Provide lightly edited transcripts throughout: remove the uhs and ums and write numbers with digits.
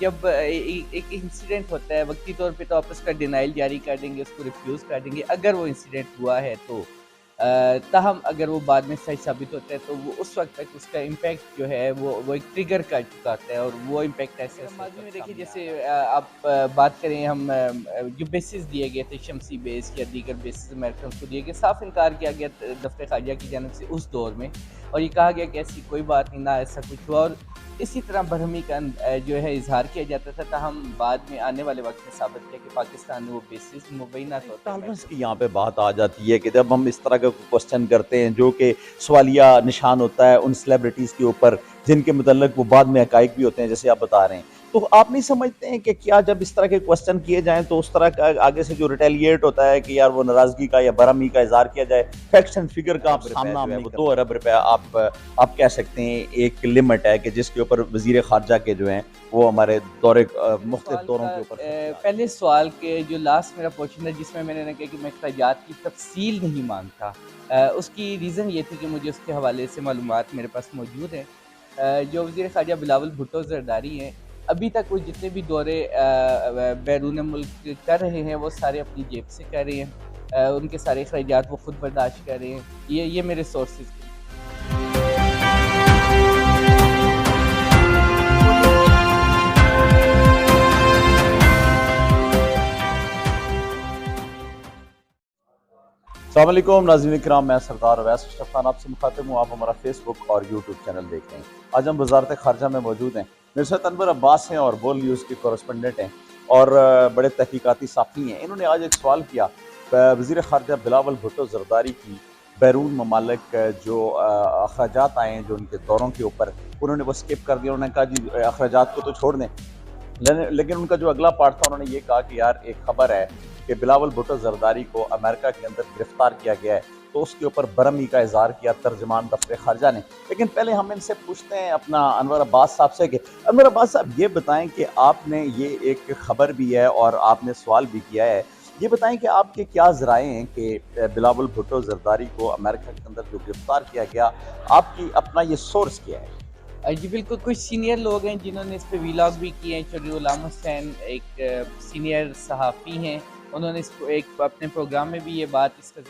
جب ایک انسیڈنٹ ہوتا ہے وقتی طور پہ تو آپ اس کا ڈینائل جاری کر دیں گے، اس کو ریفیوز کر دیں گے اگر وہ انسیڈنٹ ہوا ہے تو تاہم اگر وہ بعد میں صحیح ثابت ہوتا ہے تو وہ اس وقت تک اس کا امپیکٹ جو ہے وہ ایک ٹریگر کر چکا ہوتا ہے، اور وہ امپیکٹ ایسے ماضی میں دیکھیں جیسے آپ بات کریں ہم جو بیسز دیے گئے تھے شمسی بیس یا دیگر بیسز امریکنز کو دیے گئے، صاف انکار کیا گیا دفتر خارجہ کی جانب سے اس دور میں، اور یہ کہا گیا کہ ایسی کوئی بات نہیں، نہ ایسا کچھ ہوا، اور اسی طرح برہمی کا جو ہے اظہار کیا جاتا تھا، تاہم بعد میں آنے والے وقت میں ثابت کیا کہ پاکستان نے وہ بیسز مبینہ طور پہ ٹالرنس کی یہاں پہ بات آ جاتی ہے کہ جب ہم اس طرح کا کوسچن کرتے ہیں جو کہ سوالیہ نشان ہوتا ہے ان سیلیبریٹیز کے اوپر جن کے متعلق وہ بعد میں حقائق بھی ہوتے ہیں جیسے آپ بتا رہے ہیں، تو آپ نہیں سمجھتے ہیں کہ کیا جب اس طرح کے کوسچن کیے جائیں تو اس طرح کا آگے سے جو ریٹیلیٹ ہوتا ہے کہ یار وہ ناراضگی کا یا برہمی کا اظہار کیا جائے، فیکٹس اینڈ فگر کا سامنا ہم نہیں کرتے؟ 2 ارب روپے آپ کہہ سکتے ہیں ایک لمٹ ہے کہ جس کے اوپر وزیر خارجہ کے جو ہیں وہ ہمارے دورے مختلف دوروں کے اوپر پہلے سوال کے جو لاسٹ میرا کوشچن ہے جس میں میں نے کہا کہ میں اخراجات کی تفصیل نہیں مانگتا، اس کی ریزن یہ تھی کہ مجھے اس کے حوالے سے معلومات میرے پاس موجود ہیں۔ جو وزیر خارجہ بلاول بھٹو زرداری ہیں، ابھی تک وہ جتنے بھی دورے بیرون ملک کر رہے ہیں وہ سارے اپنی جیب سے کر رہے ہیں، ان کے سارے اخراجات وہ خود برداشت کر رہے ہیں، یہ میرے سورسز کے۔ السلام علیکم ناظرین اکرام، میں سردار اویس اشرف خان آپ سے مخاطب ہوں۔ آپ ہمارا فیس بک اور یوٹیوب چینل دیکھ رہے ہیں۔ آج ہم وزارت خارجہ میں موجود ہیں، میرے ساتھ انور عباس ہیں اور بول نیوز کے کورسپنڈنٹ ہیں اور بڑے تحقیقاتی صحافی ہیں۔ انہوں نے آج ایک سوال کیا وزیر خارجہ بلاول بھٹو زرداری کی بیرون ممالک جو اخراجات آئے ہیں جو ان کے دوروں کے اوپر، انہوں نے وہ سکپ کر دیا۔ انہوں نے کہا جی اخراجات کو تو چھوڑ دیں، لیکن ان کا جو اگلا پارٹ تھا انہوں نے یہ کہا کہ یار ایک خبر ہے کہ بلاول بھٹو زرداری کو امریکہ کے اندر گرفتار کیا گیا ہے، تو اس کے اوپر برہمی کا اظہار کیا ترجمان دفتر خارجہ نے۔ لیکن پہلے ہم ان سے پوچھتے ہیں اپنا انور عباس صاحب سے کہ انور عباس صاحب یہ بتائیں کہ آپ نے یہ ایک خبر بھی ہے اور آپ نے سوال بھی کیا ہے، یہ بتائیں کہ آپ کے کیا ذرائع ہیں کہ بلاول بھٹو زرداری کو امریکہ کے اندر جو گرفتار کیا گیا، آپ کی اپنا یہ سورس کیا ہے؟ جی بالکل، کچھ سینئر لوگ ہیں جنہوں نے اس پہ ویلاگ بھی کیے ہیں۔ چودھری غلام حسین ایک سینئر صحافی ہیں، انہوں نے اس کو ایک اپنے پروگرام میں بھی یہ بات اس کا،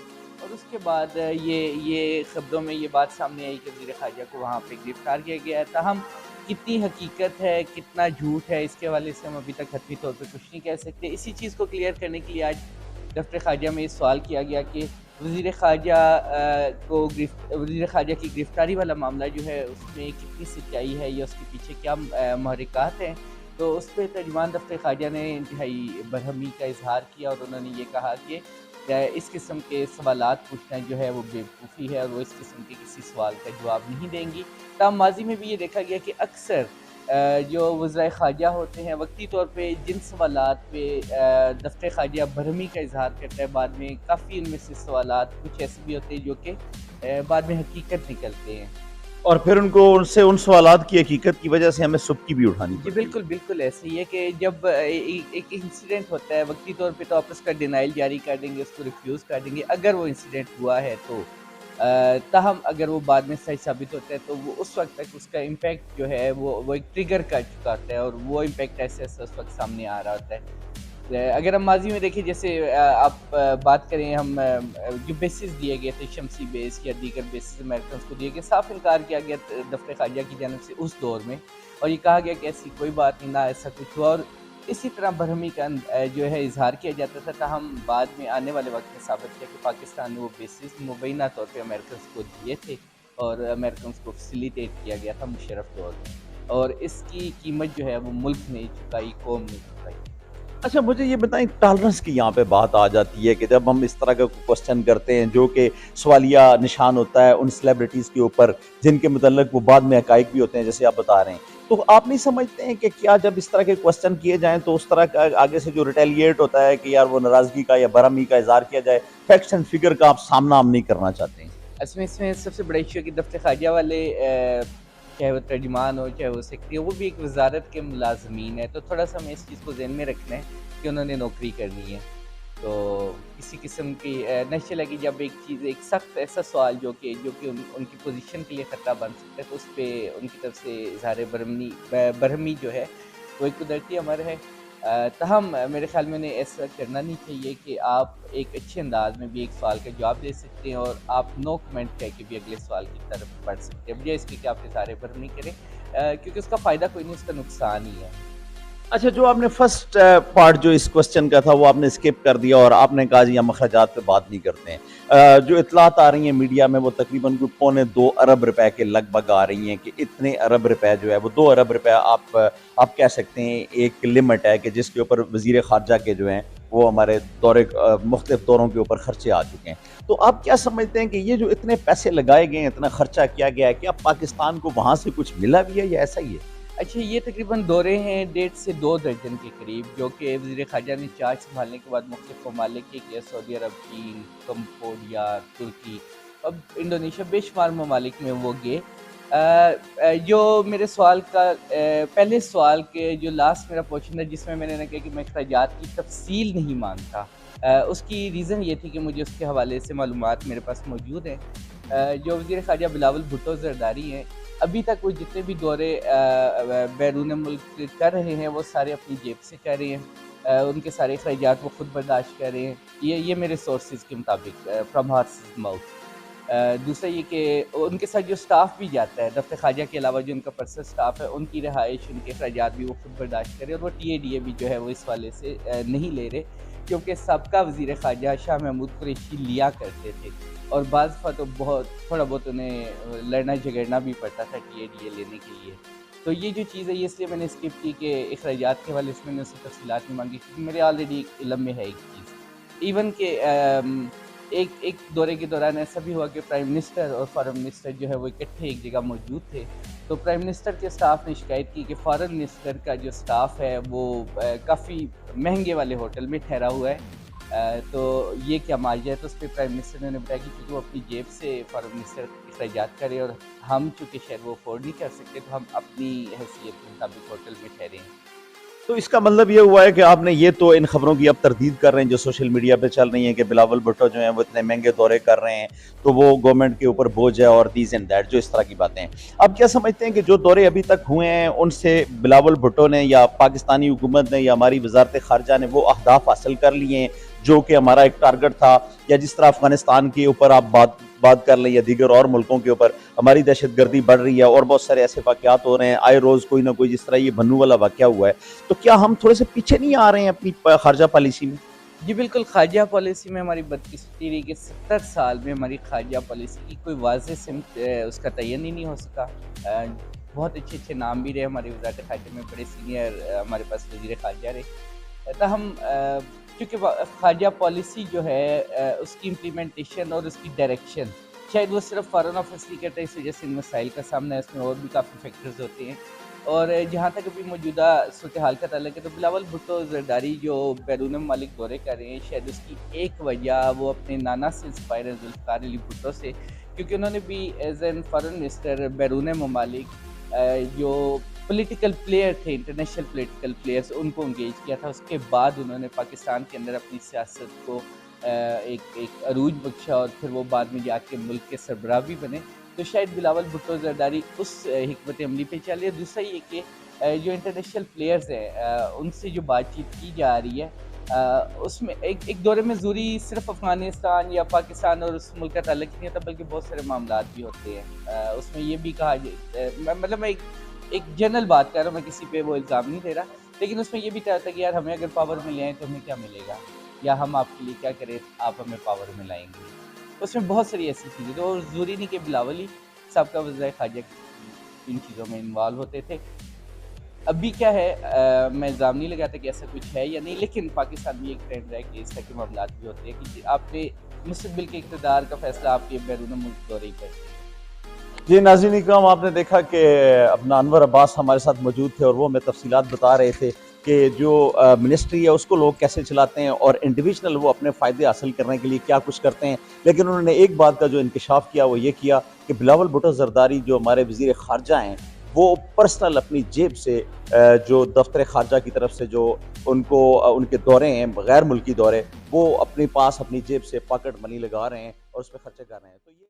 اور اس کے بعد یہ خبروں میں یہ بات سامنے آئی کہ وزیر خارجہ کو وہاں پہ گرفتار کیا گیا ہے، تاہم کتنی حقیقت ہے کتنا جھوٹ ہے اس کے حوالے سے ہم ابھی تک حتمی طور پہ کچھ نہیں کہہ سکتے۔ اسی چیز کو کلیئر کرنے کے لیے آج دفتر خارجہ میں یہ سوال کیا گیا کہ وزیر خارجہ کی گرفتاری والا معاملہ جو ہے اس میں کتنی سچائی ہے یا اس کے پیچھے کیا محرکات ہیں، تو اس پہ ترجمان دفتر خارجہ نے انتہائی برہمی کا اظہار کیا، اور انہوں نے یہ کہا کہ اس قسم کے سوالات پوچھنا جو ہے وہ بیوقوفی ہے، اور وہ اس قسم کے کسی سوال کا جواب نہیں دیں گی۔ تاہم ماضی میں بھی یہ دیکھا گیا کہ اکثر جو وزرائے خارجہ ہوتے ہیں وقتی طور پہ جن سوالات پہ دفتر خارجہ برہمی کا اظہار کرتا ہے، بعد میں کافی ان میں سے سوالات کچھ ایسے بھی ہوتے ہیں جو کہ بعد میں حقیقت نکلتے ہیں، اور پھر ان سوالات کی حقیقت کی وجہ سے ہمیں سبکی بھی اٹھانی جی پڑتی ہے۔ بالکل بالکل ایسے ہی ہے کہ جب ایک انسیڈنٹ ہوتا ہے وقتی طور پہ تو آپ اس کا ڈینائل جاری کر دیں گے، اس کو ریفیوز کر دیں گے اگر وہ انسیڈنٹ ہوا ہے تو، تاہم اگر وہ بعد میں صحیح ثابت ہوتا ہے تو وہ اس وقت تک اس کا امپیکٹ جو ہے وہ ایک ٹریگر کر چکا ہوتا ہے، اور وہ امپیکٹ ایسے ایسے اس وقت سامنے آ رہا ہوتا ہے۔ اگر ہم ماضی میں دیکھیں جیسے آپ بات کریں ہم جو بیسز دیے گئے تھے شمسی بیس یا دیگر بیسز امریکنز کو دیے گئے، صاف انکار کیا گیا دفتر خارجہ کی جانب سے اس دور میں، اور یہ کہا گیا کہ ایسی کوئی بات نہیں، نہ ایسا کچھ ہوا، اور اسی طرح برہمی کا جو ہے اظہار کیا جاتا تھا، تاہم بعد میں آنے والے وقت میں ثابت کیا کہ پاکستان نے وہ بیسز مبینہ طور پہ امریکنز کو دیے تھے، اور امریکنز کو فیسیلیٹیٹ کیا گیا تھا مشرف دور میں، اور اس کی قیمت جو ہے وہ ملک نے چکائی، قوم نے چکائی۔ اچھا مجھے یہ بتائیں ٹالرنس کی یہاں پہ بات آ جاتی ہے کہ جب ہم اس طرح کا کوسچن کرتے ہیں جو کہ سوالیہ نشان ہوتا ہے ان سیلیبریٹیز کے اوپر جن کے متعلق وہ بعد میں حقائق بھی ہوتے ہیں جیسے آپ بتا رہے ہیں، تو آپ نہیں سمجھتے ہیں کہ کیا جب اس طرح کے کوسچن کیے جائیں تو اس طرح کا آگے سے جو ریٹیلیٹ ہوتا ہے کہ یار وہ ناراضگی کا یا برہمی کا اظہار کیا جائے، فیکٹس اینڈ فگر کا آپ سامنا ہم نہیں کرنا چاہتے ہیں؟ اس میں سب سے بڑا ایشو ہے کہ دفتر خارجہ والے چاہے وہ ترجمان ہو چاہے وہ سیکرٹری ہو، وہ بھی ایک وزارت کے ملازمین ہیں، تو تھوڑا سا ہمیں اس چیز کو ذہن میں رکھنا ہے کہ انہوں نے نوکری کرنی ہے، تو کسی قسم کی نہ چلے کہ جب ایک چیز ایک سخت ایسا سوال جو کہ ان کی پوزیشن کے لیے خطرہ بن سکتا ہے، تو اس پہ ان کی طرف سے اظہار برہمی جو ہے वो एक कुदरती अमर है। ताहम मेरे ख़्याल में उन्हें ऐसा करना नहीं चाहिए कि आप एक अच्छे अंदाज़ में भी एक सवाल का जवाब दे सकते हैं और आप नो कमेंट कह के भी अगले सवाल की तरफ बढ़ सकते हैं, बजाय इसके कि आप इज़हार भर नहीं करें, क्योंकि उसका फ़ायदा कोई नहीं, उसका नुकसान ही है। अच्छा, जो आपने फर्स्ट पार्ट जो इस क्वेश्चन का था वो आपने स्किप कर दिया और आपने कहा जी हम अखराजात पे बात नहीं करते हैं। जो इतलात आ रही हैं मीडिया में वो तकरीबन कोई पौने 2 अरब रुपए के लगभग आ रही हैं कि इतने अरब रुपए जो है वो 2 अरब रुपए आप कह सकते हैं एक लिमिट है कि जिसके ऊपर वज़ीर ख़ारजा के जो हैं वो हमारे मुख्तलिफ दौरों के ऊपर खर्चे आ चुके हैं। तो आप क्या समझते हैं कि ये जो इतने पैसे लगाए गए हैं, इतना खर्चा किया गया है, क्या पाकिस्तान को वहाँ से कुछ मिला भी है या ऐसा ही है? अच्छा, ये तकरीबन दौरे हैं 1.5 से 2 दर्जन के करीब, जो कि वज़ीर ख़ारजा ने चार्ज संभालने के बाद मुख्तलिफ ममालिक के किया, सऊदी अरब, चीन, कंबोडिया, तुर्की, अब इंडोनेशिया, बेशुमार ममालिक में वो गए। जो मेरे सवाल का पहले सवाल के जो लास्ट मेरा क्वेश्चन था जिसमें मैंने ना कहा कि मैं अखराजात की तफ़सील नहीं मानता, उसकी रीज़न ये थी कि मुझे उसके हवाले से मालूमात मेरे पास मौजूद हैं। जो वज़ीर ख़ारजा बिलावल भुट्टो ज़रदारी हैं, अभी तक वो जितने भी दौरे बैरून मुल्क कर रहे हैं वो सारे अपनी जेब से कर रहे हैं, उनके सारे अखराजात वो खुद बर्दाश्त कर रहे हैं, ये मेरे सोर्सेज़ के मुताबिक फ्रॉम हॉर्सेस माउथ। दूसरा ये कि उनके साथ जो स्टाफ भी जाता है दफ्तर ख़ारजा के अलावा, जो उनका पर्सनल स्टाफ है, उनकी रिहाइश, उनके अखराजात भी वो खुद बर्दाश्त करें, और वो TADA भी जो है वो इस वाले से नहीं ले रहे, क्योंकि सबका वज़ीर ख़ारजा शाह महमूद कुरैशी लिया करते थे और बाज़ दफ़ा तो थोड़ा बहुत उन्हें लड़ना झगड़ना भी पड़ता था TADA लेने के लिए। तो ये जो चीज़ है ये इसलिए मैंने स्किप की कि अखराजात के हवाले से मैंने उससे तफ़सीलात नहीं मांगी, क्योंकि मेरे ऑलरेडी एक इल्म में है एक चीज़। इवन के एक दौरे के दौरान ऐसा भी हुआ कि प्राइम मिनिस्टर और फॉरेन मिनिस्टर जो है वो इकट्ठे एक जगह मौजूद थे, तो प्राइम मिनिस्टर के स्टाफ ने शिकायत की कि फॉरेन मिनिस्टर का जो स्टाफ है वो काफ़ी महंगे वाले होटल में ठहरा हुआ है, तो ये क्या माजरा है। तो उस पर प्राइम मिनिस्टर ने बताया कि क्योंकि वो अपनी जेब से फॉरेन मिनिस्टर अखराजात करे और हम चूँकि शायद वो अफोर्ड नहीं कर सकते, तो हम अपनी हैसियत के मुताबिक होटल में ठहरे हैं। तो इसका मतलब ये हुआ है कि आपने ये तो इन खबरों की अब तरदीद कर रहे हैं जो सोशल मीडिया पे चल रही हैं कि बिलावल भुट्टो जो हैं वो इतने महंगे दौरे कर रहे हैं तो वो गवर्नमेंट के ऊपर बोझ है और दीज एंड दैट, जो इस तरह की बातें हैं। आप क्या समझते हैं कि जो दौरे अभी तक हुए हैं उनसे बिलावल भुट्टो ने या पाकिस्तानी हुकूमत ने या हमारी वजारत खारजा ने वो अहदाफ हासिल कर लिए हैं जो कि हमारा एक टारगेट था, या जिस तरह अफगानिस्तान के ऊपर आप बात कर लें या दीगर और मुल्कों के ऊपर हमारी दहशत गर्दी बढ़ रही है और बहुत सारे ऐसे वाक़यात हो रहे हैं आए रोज़ कोई ना कोई, जिस तरह ये बन्नू वाला वाक़या हुआ है, तो क्या हम थोड़े से पीछे नहीं आ रहे हैं अपनी खारजा पॉलिसी में? जी बिल्कुल, खारजा पॉलिसी में हमारी बदकिस्मती रही कि 70 साल में हमारी खारजा पॉलिसी की कोई वाज़ेह सिमत उसका तयन ही नहीं हो सका। बहुत अच्छे नाम भी रहे हमारी वज़ारत खारजा में, बड़े सीनियर हमारे पास वज़ीर खारजा रहे। ताहम चूँकि खारजा पॉलिसी जो है उसकी इम्प्लीमेंटेशन और उसकी डायरेक्शन शायद वो सिर्फ फॉरेन ऑफिस नहीं करता, इस वजह से इन मसाइल का सामना है, इसमें और भी काफ़ी फैक्टर्स होते हैं। और जहाँ तक अभी मौजूदा सूरत हाल का ताल्लुक है, तो बिलावल भुट्टो ज़रदारी जो बैरून मुल्क दौरे कर रहे हैं, शायद उसकी एक वजह वो अपने नाना से इंस्पायर है, ज़ुल्फ़िकार अली भुट्टो से, क्योंकि उन्होंने भी एज एन फॉरेन मिनिस्टर बैरून ममालिक जो पॉलिटिकल प्लेयर थे, इंटरनेशनल पॉलिटिकल प्लेयर्स, उनको इंगेज किया था। उसके बाद उन्होंने पाकिस्तान के अंदर अपनी सियासत को एक अरूज बख्शा और फिर वो बाद में जाके मुल्क के सरबराह भी बने। तो शायद बिलावल भुट्टो ज़रदारी उस हिकमत अमली पे चल रही है। दूसरा ये कि जो इंटरनेशनल प्लेयर्स हैं उनसे जो बातचीत की जा रही है, उसमें एक दौरे में ज़रूरी सिर्फ अफ़गानिस्तान या पाकिस्तान और उस मुल्क का ताल्लुक नहीं होता, बल्कि बहुत सारे मामलात भी होते हैं। उसमें ये भी कहा मतलब मैं एक जनरल बात कर रहा हूँ, मैं किसी पे वो इल्ज़ाम नहीं दे रहा, लेकिन उसमें ये भी कहा था कि यार हमें अगर पावर में ले आएँ तो हमें क्या मिलेगा, या हम आपके लिए क्या करें, आप हमें पावर में लाएंगे। उसमें बहुत सारी ऐसी चीज़ें, तो ज़रूरी नहीं कि बिलावल ही सबका वज़ीर ख़ारजा इन चीज़ों में इन्वॉल्व होते थे। अभी क्या है, मैं इल्ज़ाम नहीं लगाता कि ऐसा कुछ है या नहीं, लेकिन पाकिस्तान में एक ट्रेंड है कि इस तरह के मामलात भी होते हैं कि आपने मुस्तक़बिल के इक़्तिदार का फ़ैसला आपके बैरून मुल्क दौरे ही करते हैं। जी नाज़रीन इकराम, आपने देखा कि अपना अनवर अब्बास हमारे साथ मौजूद थे और वो हमें तफसीलात बता रहे थे कि जो मिनिस्ट्री है उसको लोग कैसे चलाते हैं और इंडिविजुअल वो अपने फ़ायदे हासिल करने के लिए क्या कुछ करते हैं। लेकिन उन्होंने एक बात का जो इंकशाफ किया वो ये किया कि बिलावल भुट्टो ज़रदारी जो हमारे वज़ीर ख़ारजा हैं वो पर्सनल अपनी जेब से जो दफ्तर ख़ारजा की तरफ से जो उनको उनके दौरे हैं गैर मुल्की दौरे, वो अपने पास अपनी जेब से पॉकेट मनी लगा रहे हैं और उस पर खर्चे कर रहे हैं। तो ये